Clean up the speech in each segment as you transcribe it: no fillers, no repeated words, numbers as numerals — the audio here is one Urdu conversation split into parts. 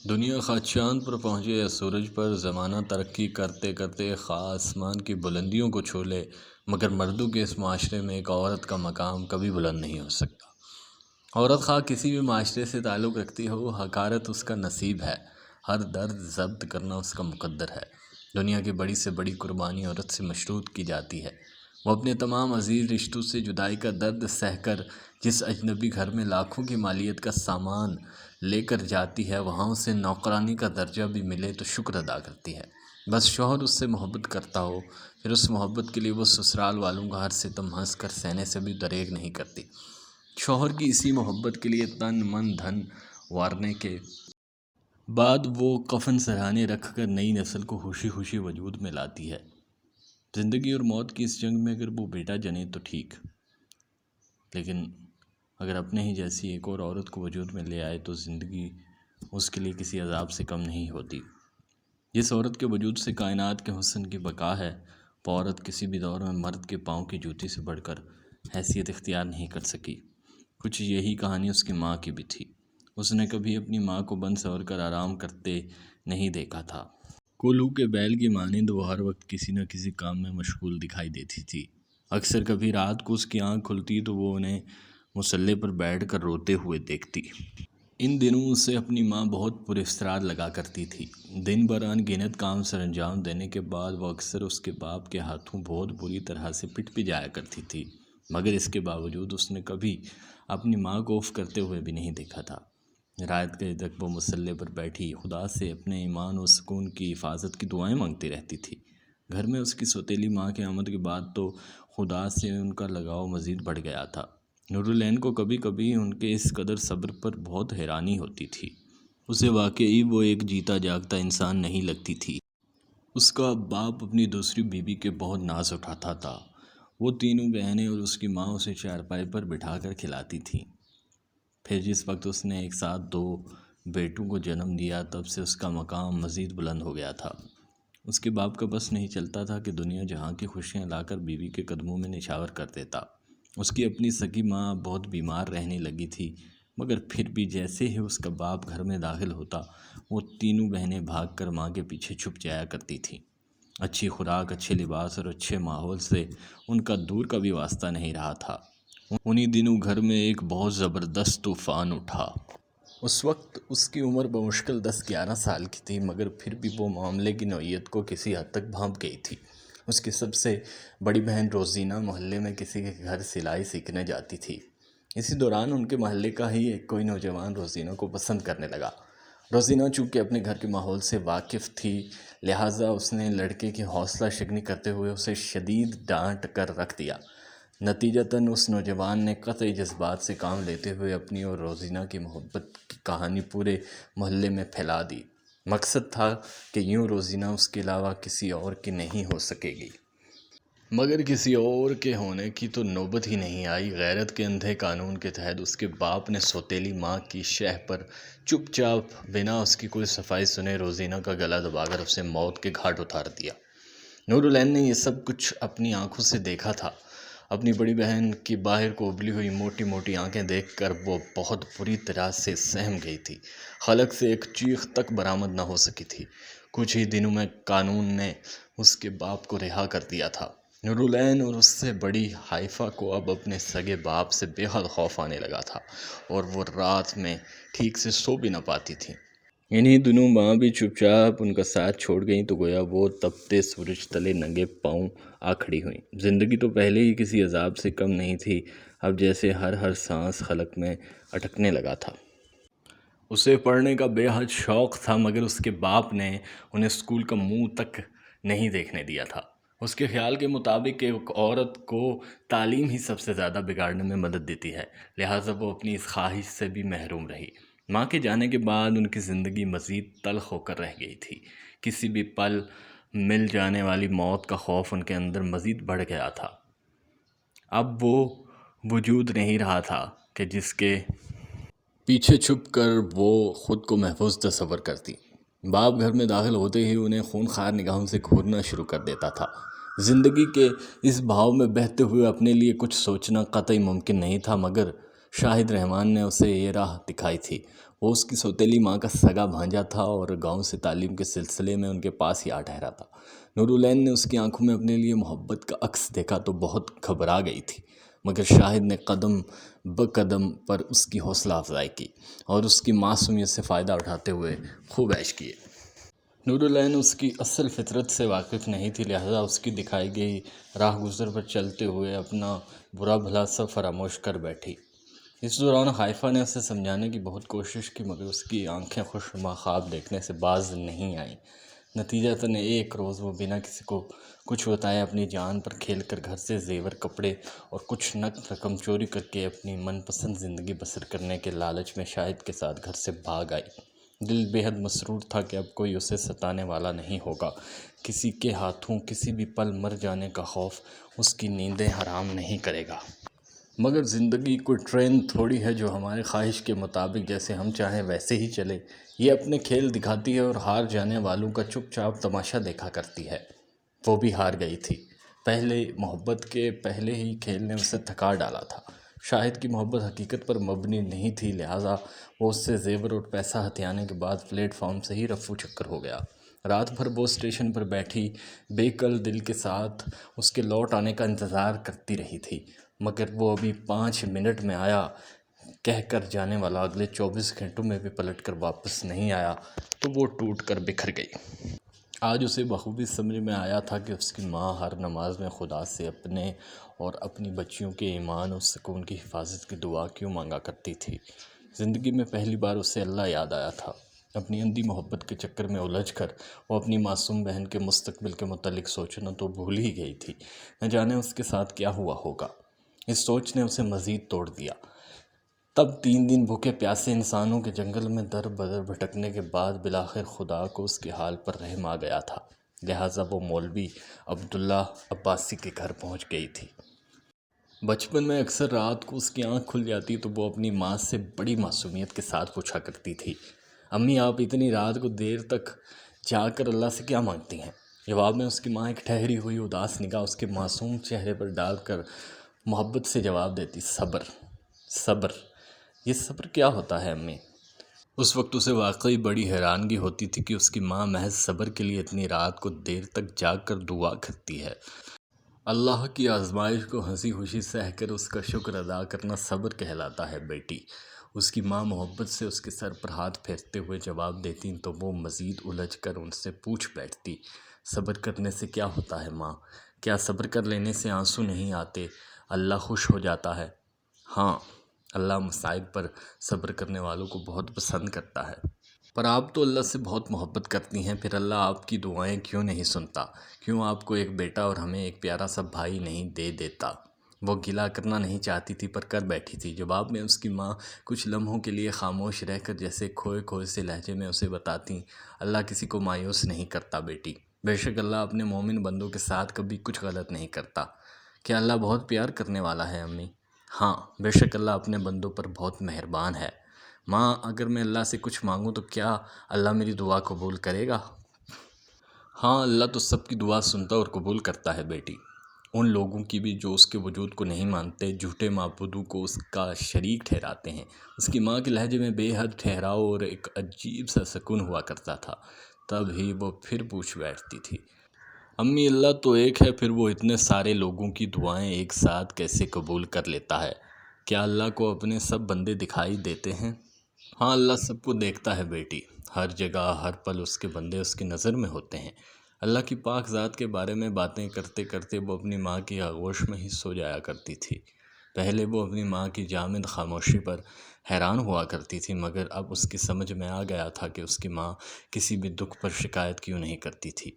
دنیا خواہ چاند پر پہنچے یا سورج پر، زمانہ ترقی کرتے کرتے خواہ آسمان کی بلندیوں کو چھو لے، مگر مردوں کے اس معاشرے میں ایک عورت کا مقام کبھی بلند نہیں ہو سکتا۔ عورت خواہ کسی بھی معاشرے سے تعلق رکھتی ہو، حقارت اس کا نصیب ہے، ہر درد ضبط کرنا اس کا مقدر ہے۔ دنیا کی بڑی سے بڑی قربانی عورت سے مشروط کی جاتی ہے۔ وہ اپنے تمام عزیز رشتوں سے جدائی کا درد سہ کر جس اجنبی گھر میں لاکھوں کی مالیت کا سامان لے کر جاتی ہے، وہاں اسے نوکرانی کا درجہ بھی ملے تو شکر ادا کرتی ہے۔ بس شوہر اس سے محبت کرتا ہو، پھر اس محبت کے لیے وہ سسرال والوں کا ہر ستم ہنس کر سہنے سے بھی دریغ نہیں کرتی۔ شوہر کی اسی محبت کے لیے تن من دھن وارنے کے بعد وہ کفن سرہانے رکھ کر نئی نسل کو خوشی خوشی وجود میں لاتی ہے۔ زندگی اور موت کی اس جنگ میں اگر وہ بیٹا جنے تو ٹھیک، لیکن اگر اپنے ہی جیسی ایک اور عورت کو وجود میں لے آئے تو زندگی اس کے لیے کسی عذاب سے کم نہیں ہوتی۔ جس عورت کے وجود سے کائنات کے حسن کی بقا ہے، وہ عورت کسی بھی دور میں مرد کے پاؤں کی جوتی سے بڑھ کر حیثیت اختیار نہیں کر سکی۔ کچھ یہی کہانی اس کی ماں کی بھی تھی۔ اس نے کبھی اپنی ماں کو بن سنور کر آرام کرتے نہیں دیکھا تھا۔ کولو کے بیل کی مانند وہ ہر وقت کسی نہ کسی کام میں مشغول دکھائی دیتی تھی۔ اکثر کبھی رات کو اس کی آنکھ کھلتی تو وہ انہیں مصلے پر بیٹھ کر روتے ہوئے دیکھتی۔ ان دنوں اسے اپنی ماں بہت پراسرار لگا کرتی تھی۔ دن بھر ان گنت کام سر انجام دینے کے بعد وہ اکثر اس کے باپ کے ہاتھوں بہت بری طرح سے پٹ بھی جایا کرتی تھی، مگر اس کے باوجود اس نے کبھی اپنی ماں کو اف کرتے ہوئے بھی نہیں دیکھا تھا۔ رات گئے تک وہ مصلے پر بیٹھی خدا سے اپنے ایمان و سکون کی حفاظت کی دعائیں مانگتی رہتی تھی۔ گھر میں اس کی سوتیلی ماں کے آمد کے بعد تو خدا سے ان کا لگاؤ مزید بڑھ گیا تھا۔ نورالعین کو کبھی کبھی ان کے اس قدر صبر پر بہت حیرانی ہوتی تھی۔ اسے واقعی وہ ایک جیتا جاگتا انسان نہیں لگتی تھی۔ اس کا باپ اپنی دوسری بیوی کے بہت ناز اٹھاتا تھا۔ وہ تینوں بہنیں اور اس کی ماں اسے چارپائی پر بٹھا کر کھلاتی تھیں۔ پھر جس وقت اس نے ایک ساتھ 2 بیٹوں کو جنم دیا، تب سے اس کا مقام مزید بلند ہو گیا تھا۔ اس کے باپ کا بس نہیں چلتا تھا کہ دنیا جہاں کی خوشیاں لا کر بیوی کے قدموں میں نچھاور کر دیتا۔ اس کی اپنی سگی ماں بہت بیمار رہنے لگی تھی، مگر پھر بھی جیسے ہی اس کا باپ گھر میں داخل ہوتا، وہ تینوں بہنیں بھاگ کر ماں کے پیچھے چھپ جایا کرتی تھیں۔ اچھی خوراک، اچھے لباس اور اچھے ماحول سے ان کا دور کا بھی واسطہ نہیں رہا تھا۔ انہی دنوں گھر میں ایک بہت زبردست طوفان اٹھا۔ اس وقت اس کی عمر بمشکل 10-11 سال کی تھی، مگر پھر بھی وہ معاملے کی نوعیت کو کسی حد تک بھانپ گئی تھی۔ اس کی سب سے بڑی بہن روزینہ محلے میں کسی کے گھر سلائی سیکھنے جاتی تھی۔ اسی دوران ان کے محلے کا ہی ایک کوئی نوجوان روزینہ کو پسند کرنے لگا۔ روزینہ چونکہ اپنے گھر کے ماحول سے واقف تھی، لہٰذا اس نے لڑکے کی حوصلہ شکنی کرتے ہوئے اسے شدید ڈانٹ کر رکھ دیا۔ نتیجتاً اس نوجوان نے قطعی جذبات سے کام لیتے ہوئے اپنی اور روزینہ کی محبت کی کہانی پورے محلے میں پھیلا دی۔ مقصد تھا کہ یوں روزینہ اس کے علاوہ کسی اور کی نہیں ہو سکے گی۔ مگر کسی اور کے ہونے کی تو نوبت ہی نہیں آئی۔ غیرت کے اندھے قانون کے تحت اس کے باپ نے سوتیلی ماں کی شہ پر چپ چاپ بنا اس کی کوئی صفائی سنے روزینہ کا گلا دبا کر اسے موت کے گھاٹ اتار دیا۔ نورالعین نے یہ سب کچھ اپنی آنکھوں سے دیکھا تھا۔ اپنی بڑی بہن کی باہر کو ابلی ہوئی موٹی موٹی آنکھیں دیکھ کر وہ بہت بری طرح سے سہم گئی تھی۔ حلق سے ایک چیخ تک برآمد نہ ہو سکی تھی۔ کچھ ہی دنوں میں قانون نے اس کے باپ کو رہا کر دیا تھا۔ نورالعین اور اس سے بڑی حائفہ کو اب اپنے سگے باپ سے بے حد خوف آنے لگا تھا، اور وہ رات میں ٹھیک سے سو بھی نہ پاتی تھیں۔ انہی دنوں ماں بھی چپ چاپ ان کا ساتھ چھوڑ گئیں تو گویا وہ تپتے سورج تلے ننگے پاؤں آ کھڑی ہوئیں۔ زندگی تو پہلے ہی کسی عذاب سے کم نہیں تھی، اب جیسے ہر سانس خلق میں اٹکنے لگا تھا۔ اسے پڑھنے کا بے حد شوق تھا، مگر اس کے باپ نے انہیں اسکول کا منہ تک نہیں دیکھنے دیا تھا۔ اس کے خیال کے مطابق ایک عورت کو تعلیم ہی سب سے زیادہ بگاڑنے میں مدد دیتی ہے، لہٰذا وہ اپنی اس خواہش سے بھی محروم رہی۔ ماں کے جانے کے بعد ان کی زندگی مزید تلخ ہو کر رہ گئی تھی۔ کسی بھی پل مل جانے والی موت کا خوف ان کے اندر مزید بڑھ گیا تھا۔ اب وہ وجود نہیں رہا تھا کہ جس کے پیچھے چھپ کر وہ خود کو محفوظ تصور کرتی۔ باپ گھر میں داخل ہوتے ہی انہیں خونخوار نگاہوں سے گھورنا شروع کر دیتا تھا۔ زندگی کے اس بہاؤ میں بہتے ہوئے اپنے لیے کچھ سوچنا قطعی ممکن نہیں تھا، مگر شاہد رحمان نے اسے یہ راہ دکھائی تھی۔ وہ اس کی سوتیلی ماں کا سگا بھانجا تھا اور گاؤں سے تعلیم کے سلسلے میں ان کے پاس ہی آ ٹھہرا تھا۔ نورالعین نے اس کی آنکھوں میں اپنے لیے محبت کا عکس دیکھا تو بہت گھبرا گئی تھی، مگر شاہد نے قدم بقدم پر اس کی حوصلہ افزائی کی اور اس کی معصومیت سے فائدہ اٹھاتے ہوئے خوب عیش کیے۔ نورالعین اس کی اصل فطرت سے واقف نہیں تھی، لہذا اس کی دکھائی گئی راہ گزر پر چلتے ہوئے اپنا برا بھلا سب فراموش کر بیٹھی۔ اس دوران خائفہ نے اسے سمجھانے کی بہت کوشش کی، مگر اس کی آنکھیں خوشنما خواب دیکھنے سے باز نہیں آئیں۔ نتیجتاً ایک روز وہ بنا کسی کو کچھ بتائے اپنی جان پر کھیل کر گھر سے زیور، کپڑے اور کچھ نقد رقم چوری کر کے اپنی من پسند زندگی بسر کرنے کے لالچ میں شاہد کے ساتھ گھر سے بھاگ آئی۔ دل بے حد مسرور تھا کہ اب کوئی اسے ستانے والا نہیں ہوگا، کسی کے ہاتھوں کسی بھی پل مر جانے کا خوف اس کی نیندیں حرام نہیں کرے گا۔ مگر زندگی کوئی ٹرین تھوڑی ہے جو ہمارے خواہش کے مطابق جیسے ہم چاہیں ویسے ہی چلے۔ یہ اپنے کھیل دکھاتی ہے اور ہار جانے والوں کا چپ چاپ تماشا دیکھا کرتی ہے۔ وہ بھی ہار گئی تھی۔ پہلے محبت کے پہلے ہی کھیل نے اسے تھکا ڈالا تھا۔ شاہد کی محبت حقیقت پر مبنی نہیں تھی، لہٰذا وہ اس سے زیور اور پیسہ ہتھیانے کے بعد پلیٹ فارم سے ہی رفو چکر ہو گیا۔ رات بھر وہ اسٹیشن پر بیٹھی بے کل دل کے ساتھ اس کے لوٹ آنے کا انتظار کرتی رہی تھی، مگر وہ ابھی 5 منٹ میں آیا کہہ کر جانے والا اگلے 24 گھنٹوں میں بھی پلٹ کر واپس نہیں آیا تو وہ ٹوٹ کر بکھر گئی۔ آج اسے بخوبی سمجھ میں آیا تھا کہ اس کی ماں ہر نماز میں خدا سے اپنے اور اپنی بچیوں کے ایمان اور سکون کی حفاظت کی دعا کیوں مانگا کرتی تھی۔ زندگی میں پہلی بار اسے اللہ یاد آیا تھا۔ اپنی اندھی محبت کے چکر میں الجھ کر وہ اپنی معصوم بہن کے مستقبل کے متعلق سوچنا تو بھول ہی گئی تھی۔ نہ جانے اس کے ساتھ کیا ہوا ہوگا۔ اس سوچ نے اسے مزید توڑ دیا۔ تب 3 دن بھوکے پیاسے انسانوں کے جنگل میں در بدر بھٹکنے کے بعد بالآخر خدا کو اس کے حال پر رحم آ گیا تھا، لہٰذا وہ مولوی عبداللہ عباسی کے گھر پہنچ گئی تھی۔ بچپن میں اکثر رات کو اس کی آنکھ کھل جاتی تو وہ اپنی ماں سے بڑی معصومیت کے ساتھ پوچھا کرتی تھی، امی آپ اتنی رات کو دیر تک جاگ کر اللہ سے کیا مانگتی ہیں؟ جواب میں اس کی ماں ایک ٹھہری ہوئی اداس نگاہ اس کے معصوم چہرے پر ڈال کر محبت سے جواب دیتی، صبر، صبر۔ یہ صبر کیا ہوتا ہے امی؟ اس وقت اسے واقعی بڑی حیرانگی ہوتی تھی کہ اس کی ماں محض صبر کے لیے اتنی رات کو دیر تک جاگ کر دعا کرتی ہے۔ اللہ کی آزمائش کو ہنسی خوشی سہ کر اس کا شکر ادا کرنا صبر کہلاتا ہے بیٹی۔ اس کی ماں محبت سے اس کے سر پر ہاتھ پھیرتے ہوئے جواب دیتی تو وہ مزید الجھ کر ان سے پوچھ بیٹھتی، صبر کرنے سے کیا ہوتا ہے ماں؟ کیا صبر کر لینے سے آنسو نہیں آتے، اللہ خوش ہو جاتا ہے؟ ہاں، اللہ مصائب پر صبر کرنے والوں کو بہت پسند کرتا ہے۔ پر آپ تو اللہ سے بہت محبت کرتی ہیں، پھر اللہ آپ کی دعائیں کیوں نہیں سنتا؟ کیوں آپ کو ایک بیٹا اور ہمیں ایک پیارا سا بھائی نہیں دے دیتا؟ وہ گلہ کرنا نہیں چاہتی تھی پر کر بیٹھی تھی۔ جواب میں اس کی ماں کچھ لمحوں کے لیے خاموش رہ کر جیسے کھوئے کھوئے سے لہجے میں اسے بتاتی، اللہ کسی کو مایوس نہیں کرتا بیٹی، بے شک اللہ اپنے مومن بندوں کے ساتھ کبھی کچھ غلط نہیں کرتا۔ کیا اللہ بہت پیار کرنے والا ہے امی؟ ہاں، بے شک اللہ اپنے بندوں پر بہت مہربان ہے۔ ماں، اگر میں اللہ سے کچھ مانگوں تو کیا اللہ میری دعا قبول کرے گا؟ ہاں، اللہ تو سب کی دعا سنتا اور قبول کرتا ہے بیٹی، ان لوگوں کی بھی جو اس کے وجود کو نہیں مانتے، جھوٹے معبودوں کو اس کا شریک ٹھہراتے ہیں۔ اس کی ماں کے لہجے میں بے حد ٹھہراؤ اور ایک عجیب سا سکون ہوا کرتا تھا۔ تب ہی وہ پھر پوچھ بیٹھتی تھی، امی اللہ تو ایک ہے، پھر وہ اتنے سارے لوگوں کی دعائیں ایک ساتھ کیسے قبول کر لیتا ہے؟ کیا اللہ کو اپنے سب بندے دکھائی دیتے ہیں؟ ہاں، اللہ سب کو دیکھتا ہے بیٹی، ہر جگہ ہر پل اس کے بندے اس کی نظر میں ہوتے ہیں۔ اللہ کی پاک ذات کے بارے میں باتیں کرتے کرتے وہ اپنی ماں کی آغوش میں ہی سو جایا کرتی تھی۔ پہلے وہ اپنی ماں کی جامد خاموشی پر حیران ہوا کرتی تھی، مگر اب اس کی سمجھ میں آ گیا تھا کہ اس کی ماں کسی بھی دکھ پر شکایت کیوں نہیں کرتی تھی،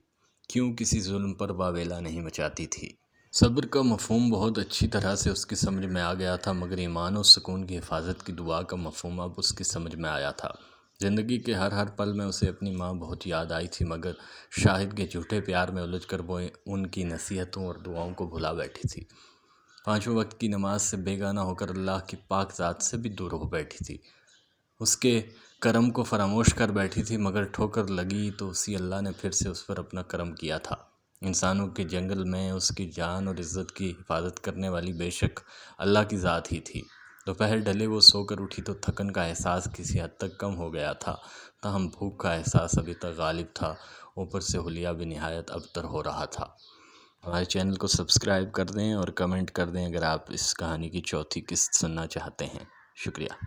کیوں کسی ظلم پر واویلا نہیں مچاتی تھی۔ صبر کا مفہوم بہت اچھی طرح سے اس کی سمجھ میں آ گیا تھا، مگر ایمان و سکون کی حفاظت کی دعا کا مفہوم اب اس کی سمجھ میں آیا تھا۔ زندگی کے ہر پل میں اسے اپنی ماں بہت یاد آئی تھی، مگر شاہد کے جھوٹے پیار میں الجھ کر وہ ان کی نصیحتوں اور دعاؤں کو بھلا بیٹھی تھی۔ 5 وقت کی نماز سے بیگانہ ہو کر اللہ کی پاک ذات سے بھی دور ہو بیٹھی تھی۔ اس کے کرم کو فراموش کر بیٹھی تھی، مگر ٹھوکر لگی تو اسی اللہ نے پھر سے اس پر اپنا کرم کیا تھا۔ انسانوں کے جنگل میں اس کی جان اور عزت کی حفاظت کرنے والی بے شک اللہ کی ذات ہی تھی۔ دوپہر ڈھلے وہ سو کر اٹھی تو تھکن کا احساس کسی حد تک کم ہو گیا تھا، تاہم بھوک کا احساس ابھی تک غالب تھا، اوپر سے حلیہ بھی نہایت ابتر ہو رہا تھا۔ ہمارے چینل کو سبسکرائب کر دیں اور کمنٹ کر دیں اگر آپ اس کہانی کی چوتھی قسط سننا چاہتے ہیں۔ شکریہ۔